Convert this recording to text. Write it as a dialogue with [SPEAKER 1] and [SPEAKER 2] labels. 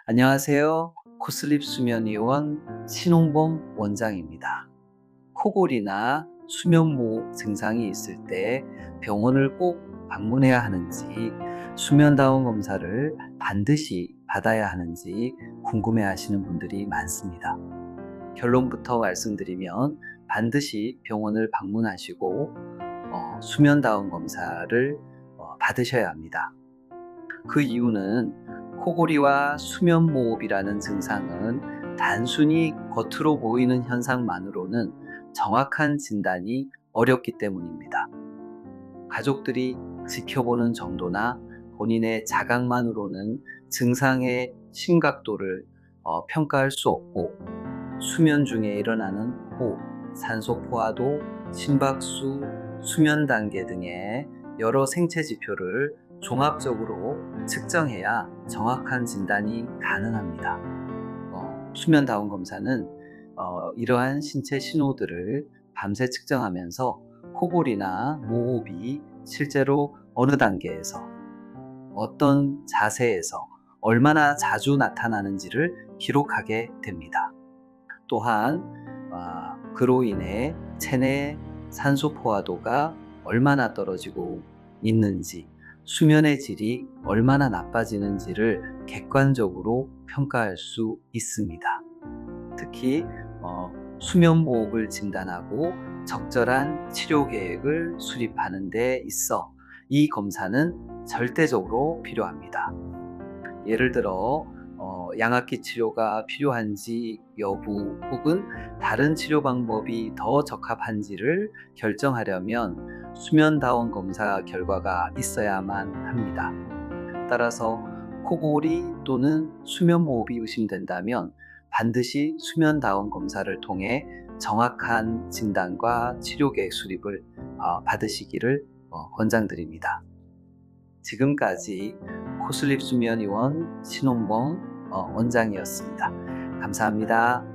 [SPEAKER 1] 안녕하세요. 코슬립 수면의원 신홍범 원장입니다. 코골이나 수면무호 증상이 있을 때 병원을 꼭 방문해야 하는지, 수면다운 검사를 반드시 받아야 하는지 궁금해 하시는 분들이 많습니다. 결론부터 말씀드리면 반드시 병원을 방문하시고 수면다운 검사를 받으셔야 합니다. 그 이유는 코골이와 수면무호흡이라는 증상은 단순히 겉으로 보이는 현상만으로는 정확한 진단이 어렵기 때문입니다. 가족들이 지켜보는 정도나 본인의 자각만으로는 증상의 심각도를 평가할 수 없고, 수면 중에 일어나는 호흡, 산소 포화도, 심박수, 수면 단계 등의 여러 생체 지표를 종합적으로 측정해야 정확한 진단이 가능합니다. 수면다운 검사는 이러한 신체 신호들을 밤새 측정하면서 코골이나 무호흡이 실제로 어느 단계에서, 어떤 자세에서 얼마나 자주 나타나는지를 기록하게 됩니다. 또한 그로 인해 체내 산소 포화도가 얼마나 떨어지고 있는지, 수면의 질이 얼마나 나빠지는지를 객관적으로 평가할 수 있습니다. 특히 수면무호흡을 진단하고 적절한 치료 계획을 수립하는 데 있어 이 검사는 절대적으로 필요합니다. 예를 들어 양압기 치료가 필요한지 여부, 혹은 다른 치료 방법이 더 적합한지를 결정하려면 수면다운 검사 결과가 있어야만 합니다. 따라서 코골이 또는 수면무호흡이 의심된다면 반드시 수면다운 검사를 통해 정확한 진단과 치료 계획 수립을 받으시기를 권장드립니다. 지금까지 코슬립 수면의원 신홍범 원장이었습니다. 감사합니다.